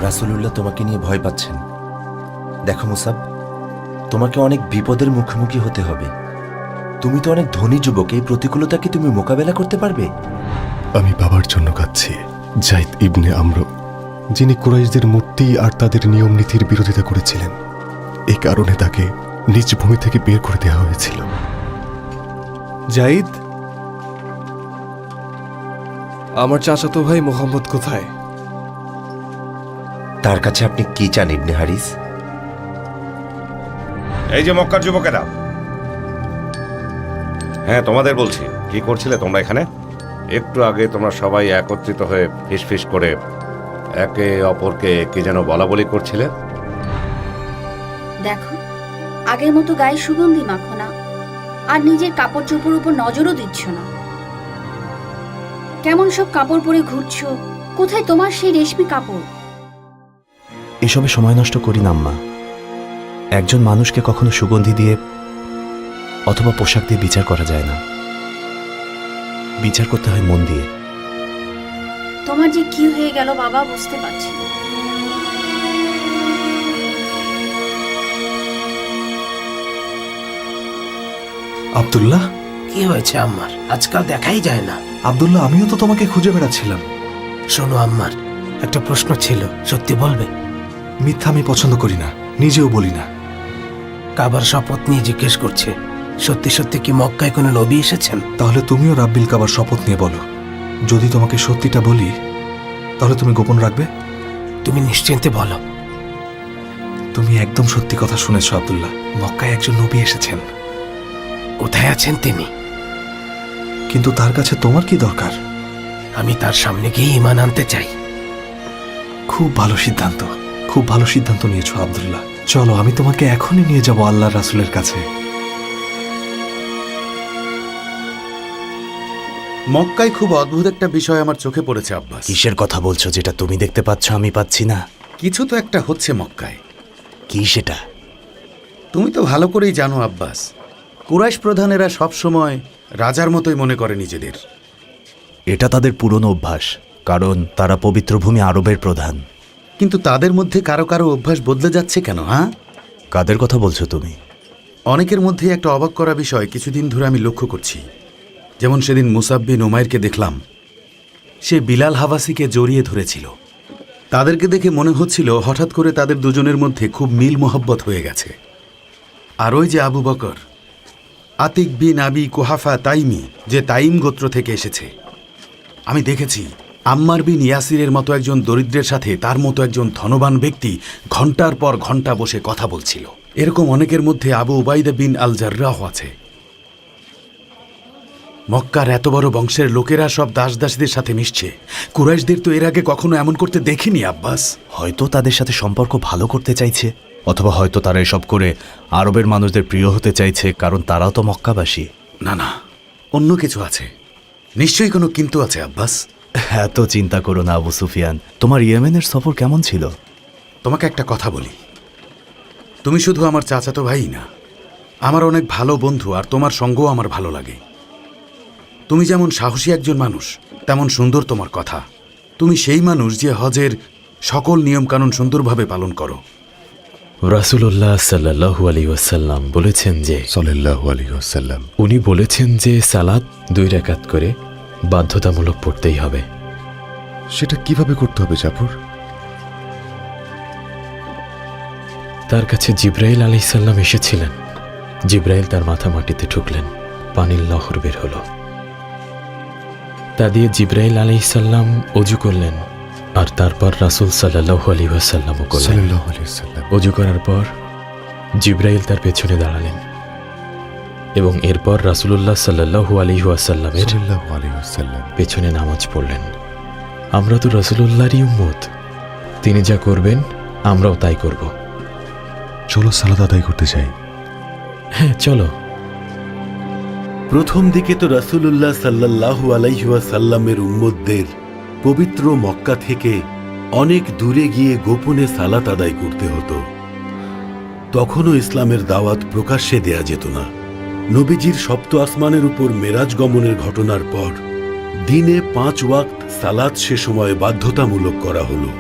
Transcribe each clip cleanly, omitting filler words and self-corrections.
রাসূলুল্লাহ তোমাকে নিয়ে ভয় পাচ্ছেন। দেখো মুসাব, তোমাকে অনেক বিপদের মুখোমুখি হতে হবে। তুমি তো অনেক ধনী যুবক, এই প্রতিকূলতা কি তুমি মোকাবেলা করতে পারবে? আমি বাবার জন্য কাঁদছি, যায়েদ ইবনে আমর, যিনি কুরাইশদের মূর্তি আর তাদের নিয়ম নীতির বিরোধিতা করেছিলেন। এই কারণে তাকে নিজ ভূমি থেকে বের করে দেওয়া হয়েছিল। জাইদ, আমার চাচাতো ভাই মোহাম্মদ কোথায়? তার কাছে আপনি কি চান ইবনে হারিস? এই যে মক্কার যুবকেরা, হ্যাঁ তোমাদের বলছি, কি করছিলে তোমরা এখানে? একটু আগে তোমরা সবাই একত্রিত হয়ে ফিসফিস করে একে অপরকে কি যেন বলা বলি করছিলে। দেখো, আগের মতো গায়ে সুগন্ধি মাখো না, আর নিজের কাপড় চোপড় উপর নজরও দিচ্ছ না। কেমন সব কাপড় পরে ঘুরছো? কোথায় তোমার সেই রেশমি কাপড়? এসবে সময় নষ্ট করি না আম্মা। একজন মানুষকে কখনো সুগন্ধি দিয়ে অথবা পোশাক দিয়ে বিচার করা যায় না, বিচার করতে হয় মন দিয়ে। তোমার যে কি হয়ে গেল বাবা, বুঝতে পারছি না। আব্দুল্লাহ, কি হয়েছে আম্মার? আজকাল দেখাই যায় না। আব্দুল্লাহ, আমিও তো তোমাকে খুঁজে বেড়াচ্ছিলাম। শোনো আম্মার, একটা প্রশ্ন ছিল, সত্যি বলবে? মিথ্যা আমি পছন্দ করি না, নিজেও বলি না। কাবার শপথ নিয়ে জিজ্ঞেস করছে, সত্যি সত্যি কি মক্কায় কোনো নবী এসেছেন? তাহলে তুমিও রাব্বিল কাবার শপথ নিয়ে বলো। যদি তোমাকে সত্যিটা বলি, তাহলে তুমি গোপন রাখবে? তুমি নিশ্চিন্তে বলো। তুমি একদম সত্যি কথা শুনেছ আব্দুল্লাহ, মক্কায় একজন নবী এসেছেন। কোথায় আছেন তিনি? কিন্তু তার কাছে তোমার কি দরকার? আমি তার সামনে গিয়ে ঈমান আনতে চাই। খুব ভালো সিদ্ধান্ত, খুব ভালো সিদ্ধান্ত নিয়েছো আব্দুল্লাহ। চলো, আমি তোমাকে এখনই নিয়ে যাব আল্লাহর রাসূলের কাছে। মক্কায় খুব অদ্ভুত একটা বিষয় আমার চোখে পড়েছে আব্বাস। কিসের কথা বলছো যেটা তুমি দেখতে পাচ্ছ আমি পাচ্ছি না? কিছু তো একটা হচ্ছে মক্কায়। কি সেটা? তুমি তো ভালো করেই জানো আব্বাস, কুরাইশ প্রধানেরা সব সময় রাজার মতোই মনে করে নিজেদের। এটা তাদের পুরনো অভ্যাস, কারণ তারা পবিত্র ভূমি আরবের প্রধান। কিন্তু তাদের মধ্যে কারো কারো অভ্যাস বদলে যাচ্ছে কেন? হ্যাঁ, কাদের কথা বলছো তুমি? অনেকের মধ্যে একটা অবাক করা বিষয় কিছুদিন ধরে আমি লক্ষ্য করছি। যেমন সেদিন মুসাব বিন উমাইরকে দেখলাম, সে বিলাল হাবাসিকে জড়িয়ে ধরেছিল। তাদেরকে দেখে মনে হচ্ছিল হঠাৎ করে তাদের দুজনের মধ্যে খুব মিল মোহব্বত হয়ে গেছে। আর ওই যে আবু বকর, আতিক বিন আবি কুহাফা তাইমি, যে তাইম গোত্র থেকে এসেছে, আমি দেখেছি আম্মার বিন ইয়াসিরের মতো একজন দরিদ্রের সাথে তার মতো একজন ধনবান ব্যক্তি ঘন্টার পর ঘন্টা বসে কথা বলছিল। এরকম অনেকের মধ্যে আবু উবাইদা বিন আল জাররাহ আছে। মক্কার এত বড় বংশের লোকেরা সব দাসদাসীদের সাথে মিশছে। কুরাইশদের তো এর আগে কখনো এমন করতে দেখিনি আব্বাস। হয়তো তাদের সাথে সম্পর্ক ভালো করতে চাইছে, অথবা হয়তো তারা এসব করে আরবের মানুষদের প্রিয় হতে চাইছে, কারণ তারাও তো মক্কাবাসী। না না, অন্য কিছু আছে, নিশ্চয়ই কোনো কিন্তু আছে আব্বাস। এত চিন্তা করো না আবু সুফিয়ান। তোমার ইয়েমেনের সফর কেমন ছিল? তোমাকে একটা কথা বলি, তুমি শুধু আমার চাচাতো ভাই না, আমার অনেক ভালো বন্ধু, আর তোমার সঙ্গও আমার ভালো লাগে। তুমি যেমন সাহসী একজন মানুষ, তেমন সুন্দর তোমার কথা। তুমি সেই মানুষ যে হজের সকল নিয়মকানুন সুন্দরভাবে পালন করো। রাসূলুল্লাহ সাল্লাল্লাহু আলাইহি ওয়াসাল্লাম বলেছেন যে সাল্লাল্লাহু আলাইহি ওয়াসাল্লাম উনি বলেছেন যে সালাত 2 রাকাত করে বাধ্যতামূলক পড়তেই হবে। সেটা কিভাবে করতে হবে জাফর? তার কাছে জিবরাইল আলাইহিস সালাম এসেছিলেন। জিবরাইল তার মাথা মাটিতে ঠুকলেন, পানির লহর বের হলো। তা দিয়ে জিবরাইল আলাইহিস সালাম ওযু করলেন, আর তারপর রাসূল সাল্লাল্লাহু আলাইহি ওয়াসাল্লামও করলেন। সাল্লাল্লাহু আলাইহি ওয়াসাল্লাম ওযু করার পর জিবরাইল তার পেছনে দাঁড়ালেন এবং এরপর রাসূলুল্লাহ সাল্লাল্লাহু আলাইহি ওয়াসাল্লামের সাল্লাল্লাহু আলাইহি ওয়াসাল্লাম পেছনে নামাজ পড়লেন। আমরা তো রাসূলুল্লাহরই উম্মত, তিনি যা করবেন আমরাও তাই করব। চলো সালাত আদায় করতে যাই। হ্যাঁ চলো। প্রথম দিকে তো রাসূলুল্লাহ সাল্লাল্লাহু আলাইহি ওয়াসাল্লামের উম্মতদের পবিত্র মক্কা থেকে অনেক দূরে গিয়ে গোপনে সালাত আদায় করতে হতো। তখনও ইসলামের দাওয়াত প্রকাশ্যে দেয়া যেত না। নবীজির সপ্ত আসমানের উপর মেরাজ গমনের ঘটনার পর দিনে 5 ওয়াক্ত সালাত সে সময় বাধ্যতামূলক করা হলো।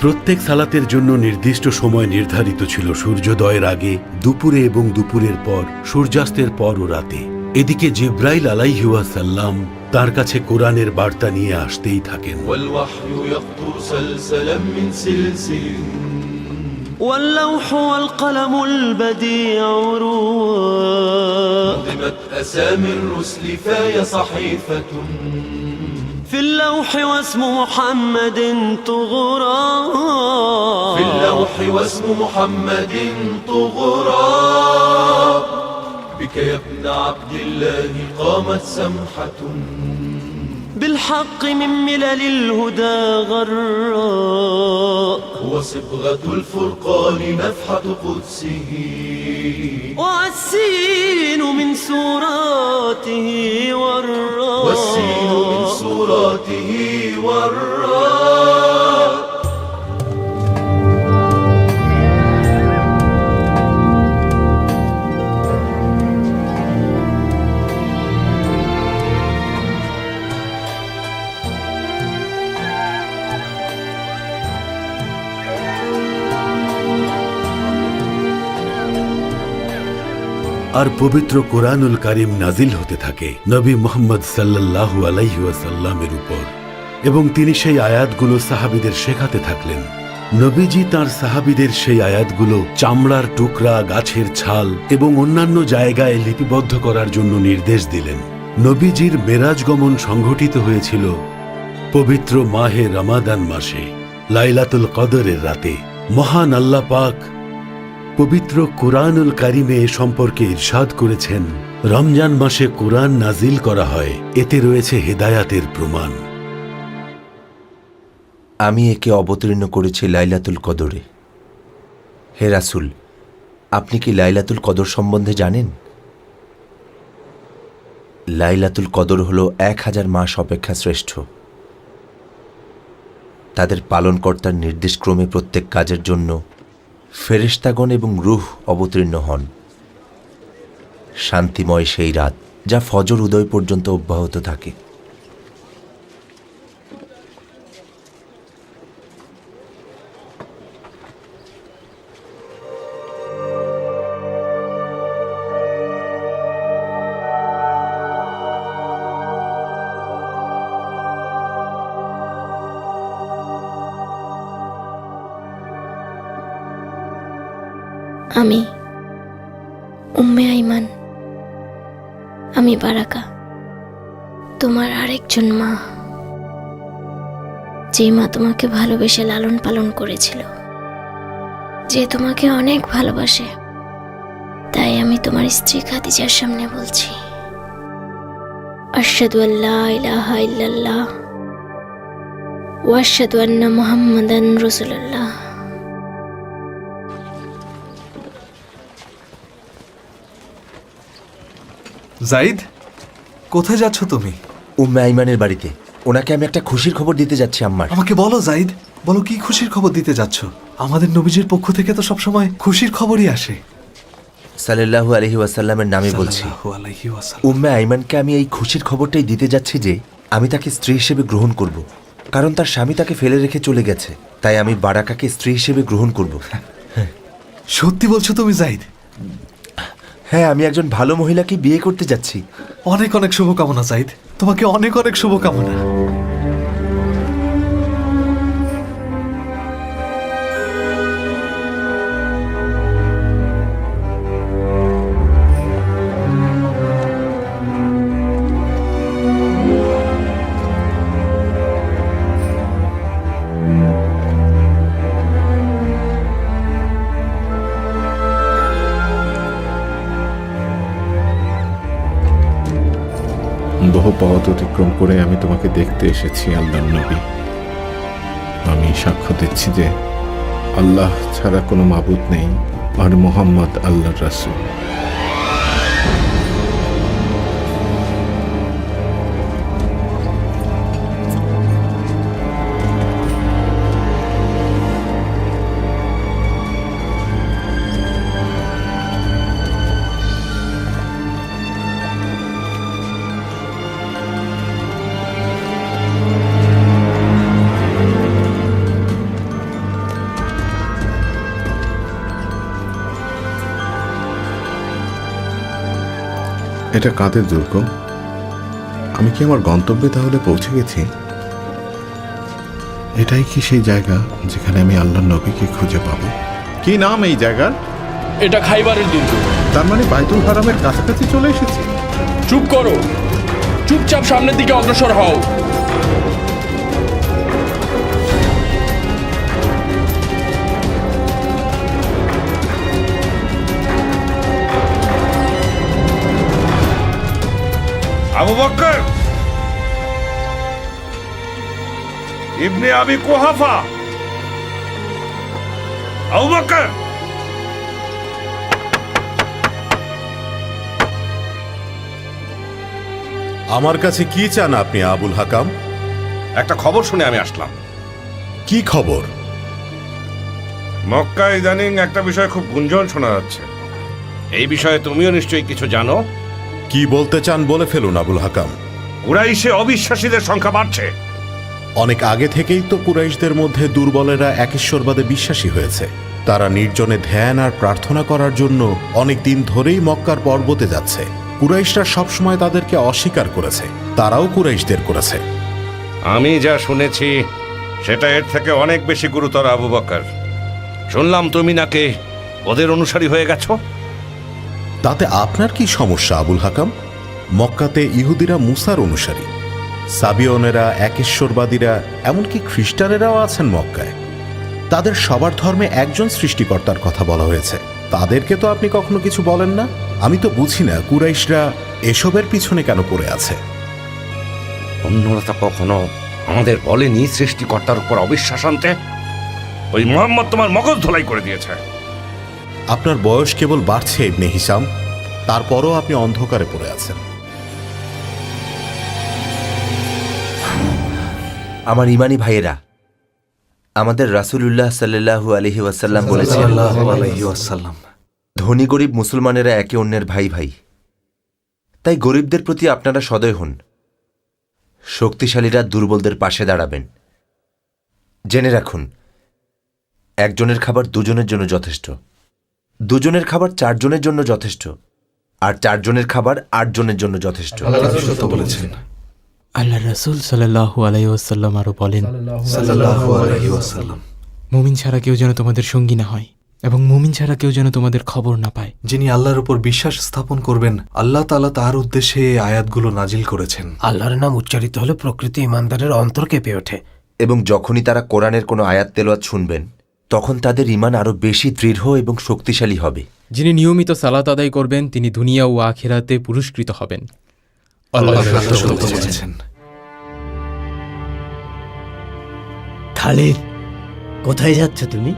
প্রত্যেক সালাতের জন্য নির্দিষ্ট সময় নির্ধারিত ছিল সূর্যোদয়ের আগে, দুপুরে এবং দুপুরের পর, সূর্যাস্তের পর ও রাতে। এদিকে জিব্রাইল আলাইহি ওয়াসাল্লাম তার কাছে কোরআনের বার্তা নিয়ে আসতেই থাকেন। واللوح والقلم البديع روى نظمت أسامي الرسل فهي صحيفة في اللوح واسم محمد طغرى في اللوح واسم محمد طغرى بك يا ابن عبد الله قامت سمحة بالحق من ملل الهدى غراء هو صبغة الفرقان نفحة قدسه والسين من سوراته والراء والسين من سوراته والراء আর পবিত্র কোরআনুল কারীম নাজিল হতে থাকে নবী মুহাম্মদ সাল্লাল্লাহু আলাইহি ওয়াসাল্লামের উপর, এবং তিনি সেই আয়াতগুলো সাহাবীদের শেখাতে থাকলেন। নবীজি তার সাহাবীদের সেই আয়াতগুলো চামড়ার টুকরা, গাছের ছাল এবং অন্যান্য জায়গায় লিপিবদ্ধ করার জন্য নির্দেশ দিলেন। নবীজির মেরাজ গমন সংঘটিত হয়েছিল পবিত্র মাহে রমাদান মাসে, লাইলাতুল কদরের রাতে। মহান আল্লাহ পাক পবিত্র কুরআনুল কারীমে এ সম্পর্কে ইরশাদ করেছেন, রমজান মাসে কুরআন নাজিল করা হয়, এতে রয়েছে হেদায়াতের প্রমাণ। আমি একে অবতীর্ণ করেছি লাইলাতুল কদরে। হে রাসূল, আপনি কি লাইলাতুল কদর সম্বন্ধে জানেন? লাইলাতুল কদর হল 1000 মাস অপেক্ষা শ্রেষ্ঠ। তাদের পালনকর্তার নির্দেশক্রমে প্রত্যেক কাজের জন্য ফেরেশতাগণ এবং রূহ অবতীর্ণ হন। শান্তিময় সেই রাত যা ফজর উদয় পর্যন্ত অব্যাহত থাকে। আমি উম্মে আইমান, আমি বারাকা, তোমার আরেকজন মা, যে মা তোমাকে ভালোবেসে লালন পালন করেছিল, যে তোমাকে অনেক ভালোবাসে। তাই আমি তোমার স্ত্রী খাদিজার সামনে বলছি, আশহাদু আল্লা ইলাহা ইল্লাল্লাহ ওয়া আশহাদু আন্না মুহাম্মাদান রাসূলুল্লাহ। জাইদ, কোথায় যাচ্ছ তুমি? উম্মে আইমানের বাড়িতে। ওনাকে আমি একটা খুশির খবর দিতে যাচ্ছি আম্মার। আমাকে বলো জাইদ, বলো কি খুশির খবর দিতে যাচ্ছ? আমাদের নবীজির পক্ষ থেকে তো সবসময় খুশির খবরই আসে। সাল্লাল্লাহু আলাইহি ওয়াসাল্লামের নামে বলছি, উম্মে আইমানকে আমি এই খুশির খবরটাই দিতে যাচ্ছি যে আমি তাকে স্ত্রী হিসেবে গ্রহণ করব, কারণ তার স্বামী তাকে ফেলে রেখে চলে গেছে। তাই আমি বারাকাকে স্ত্রী হিসেবে গ্রহণ করব। সত্যি বলছো তুমি জাইদ? হ্যাঁ, আমি একজন ভালো মহিলাকে বিয়ে করতে যাচ্ছি। অনেক অনেক শুভকামনা জাইদ, তোমাকে অনেক অনেক শুভকামনা। বহু পথ অতিক্রম করে আমি তোমাকে দেখতে এসেছি আল্লাহর নবী। আমি সাক্ষ্য দিচ্ছি যে আল্লাহ ছাড়া কোনো মাবুদ নেই আর মুহাম্মদ আল্লাহর রাসূল। এটা কাদের দুর্গ? আমি কি আমার গন্তব্যে তাহলে পৌঁছে গেছি? এটাই কি সেই জায়গা যেখানে আমি আল্লাহর নবীকে খুঁজে পাবো? কি নাম এই জায়গার? এটা খাইবারের দুর্গ। তার মানে বাইতুল হারামের কাছাকাছি চলে এসেছি। চুপ করো, চুপচাপ সামনের দিকে অগ্রসর হও। আবু বকর ইবনে আবি কুহাফা, আবু বকর! আমার কাছে কি চান আপনি আবুল হাকাম? একটা খবর শুনে আমি আসলাম। কি খবর? মক্কায় ইদানিং একটা বিষয় খুব গুঞ্জন শোনা যাচ্ছে। এই বিষয়ে তুমিও নিশ্চয়ই কিছু জানো। কি বলতে চান বলে ফেলুন আবুল হাকাম। কুরাইশে অবিশ্বাসীদের সংখ্যা বাড়ছে। অনেক আগে থেকেই তো কুরাইশদের মধ্যে দুর্বলেরা একেশ্বরবাদে বিশ্বাসী হয়েছে। তারা নির্জনে ধ্যান আর প্রার্থনা করার জন্য অনেক দিন ধরেই মক্কার পর্বতে যাচ্ছে। কুরাইশরা সবসময় তাদেরকে অস্বীকার করেছে, তারাও কুরাইশদের করেছে। আমি যা শুনেছি সেটা এর থেকে অনেক বেশি গুরুতর আবু বকর। শুনলাম তুমি নাকি ওদের অনুসারী হয়ে গেছো। তাতে আপনার কি সমস্যা আবুল হাকাম? মক্কাতে ইহুদিরা মুসার অনুসারী, সাবিয়নেরা একেশ্বরবাদীরা, এমনকি খ্রিস্টানেরাও আছেন মক্কায়। তাদের সবার ধর্মে একজন সৃষ্টিকর্তার কথা বলা হয়েছে। তাদেরকে তো আপনি কখনো কিছু বলেন না। আমি তো বুঝি না কুরাইশরা এসবের পিছনে কেন পড়ে আছে। অন্যরা তো কখনো আমাদের বলেনি সৃষ্টিকর্তার উপর অবিশ্বাস আনতে। ওই মোহাম্মদ তোমার মগজ ধোলাই করে দিয়েছে। আপনার বয়স কেবল বাড়ছে ইবনে হিসাম, তারপরও আপনি অন্ধকারে পড়ে আছেন। আমার ইমানি ভাইয়েরা, আমাদের রাসূলুল্লাহ সাল্লাল্লাহু আলাইহি ওয়াসাল্লাম বলেছেন, সাল্লাল্লাহু আলাইহি ওয়াসাল্লাম, ধনী গরিব মুসলমানেরা একে অন্যের ভাই ভাই। তাই গরিবদের প্রতি আপনারা সদয় হন, শক্তিশালীরা দুর্বলদের পাশে দাঁড়াবেন। জেনে রাখুন, একজনের খাবার দুজনের জন্য যথেষ্ট, দুজনের খাবার চারজনের জন্য যথেষ্ট, আর চারজনের খাবার আটজনের জন্য যথেষ্ট। বলেছেন আল্লাহ রাসূল সাল্লাল্লাহু আলাইহি ওয়াসাল্লাম আরো বলেন, সাল্লাল্লাহু আলাইহি ওয়াসাল্লাম, মুমিন ছাড়া কেউ যেন তোমাদের সঙ্গী না হয়, এবং মুমিন ছাড়া কেউ যেন তোমাদের খবর না পায়। যিনি আল্লাহর উপর বিশ্বাস স্থাপন করবেন, আল্লাহ তাআলা তার উদ্দেশ্যে এই আয়াতগুলো নাজিল করেছেন। আল্লাহর নাম উচ্চারিত হলে প্রকৃতি ইমানদারের অন্তর কেঁপে ওঠে। এবং যখনই তারা কোরআনের কোনো আয়াত তেলাওয়াত শুনবেন, তখন তাদের ঈমান আরো বেশি দৃঢ় এবং শক্তিশালী হবে। যিনি নিয়মিত সালাত আদায় করবেন, তিনি দুনিয়া ও আখিরাতে পুরস্কৃত হবেন। আল্লাহ বলেছেন। খালিদ, কোথায় যাচ্ছ তুমি?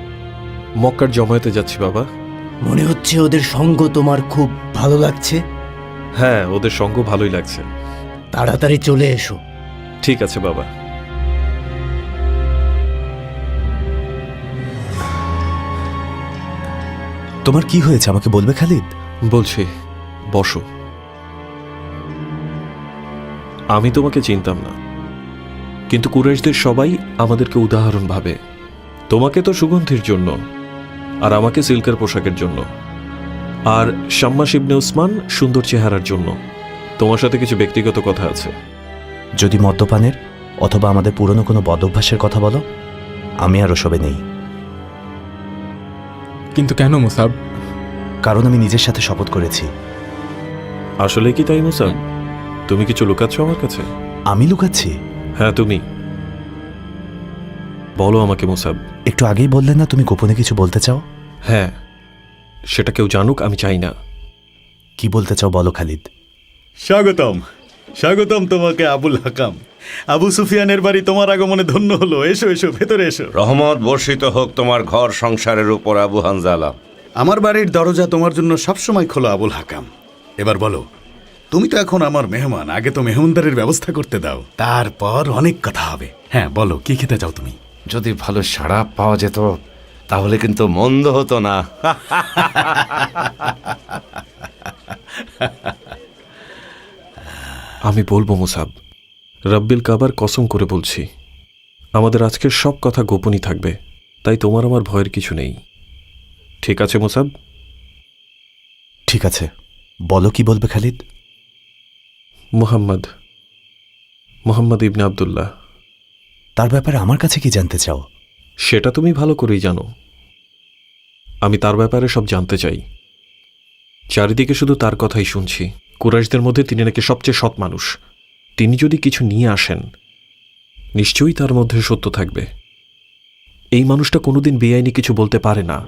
মক্কার জমায়েতে যাচ্ছি বাবা। মনে হচ্ছে ওদের সঙ্গ তোমার খুব ভালো লাগছে। হ্যাঁ, ওদের সঙ্গ ভালোই লাগছে। তাড়াতাড়ি চলে এসো। ঠিক আছে বাবা। তোমার কি হয়েছে আমাকে বলবে খালিদ? বলছি, বসো। আমি তোমাকে চিনতাম না, কিন্তু কুরাইশদের সবাই আমাদেরকে উদাহরণ ভাবে। তোমাকে তো সুগন্ধির জন্য, আর আমাকে সিল্কের পোশাকের জন্য, আর শাম্মাস ইবনে উসমান সুন্দর চেহারার জন্য। তোমার সাথে কিছু ব্যক্তিগত কথা আছে। যদি মদ্যপানের অথবা আমাদের পুরনো কোনো বদভ্যাসের কথা বলো, আমি আর ওসবে নেই। কিন্তু কেন মুসাব? কারণ আমি নিজের সাথে শপথ করেছি। আসলে কি তাই মুসাব? তুমি কিছু লুকাচ্ছ আমার কাছে? আমি লুকাচ্ছি? হ্যাঁ, তুমি বলো আমাকে মুসাব। একটু আগেই বললে না তুমি গোপনে কিছু বলতে চাও? হ্যাঁ, সেটা কেউ জানুক আমি চাই না। কি বলতে চাও বলো খালিদ। স্বাগতম, স্বাগতম তোমাকে আবুল হাকাম। আবু সুফিয়ানের বাড়ি তোমার আগমনে ধন্য হলো। এসো এসো, ভেতরে এসো। রহমত বর্ষিত হোক তোমার ঘর সংসারের উপর আবু হানজালা। আমার বাড়ির দরজা তোমার জন্য সবসময় খোলা আবুল হাকাম। এবার বলো, তুমি তো এখন আমার মেহমান, আগে তো মেহমানদারের ব্যবস্থা করতে দাও, তারপর অনেক কথা হবে। হ্যাঁ বলো, কি খেতে চাও তুমি? যদি ভালো সারাপ পাওয়া যেত তাহলে কিন্তু মন্দ হতো না। আমি বলবো মুসাব, রব্বিল কাবার কসম করে বলছি, আমাদের আজকের সব কথা গোপনই থাকবে। তাই তোমার আমার ভয়ের কিছু নেই। ঠিক আছে মুসাব? ঠিক আছে, বলো কি বলবে খালিদ। মোহাম্মদ ইবনে আবদুল্লাহ। তার ব্যাপারে আমার কাছে কি জানতে চাও? সেটা তুমি ভালো করেই জানো। আমি তার ব্যাপারে সব জানতে চাই। চারিদিকে শুধু তার কথাই শুনছি। কুরাইশদের মধ্যে তিনি নাকি সবচেয়ে সৎ মানুষ। তিনি যদি কিছু নিয়ে আসেন, নিশ্চয়ই তার মধ্যে সত্য থাকবে। এই মানুষটা কোনোদিন বেআইনি কিছু বলতে পারে না।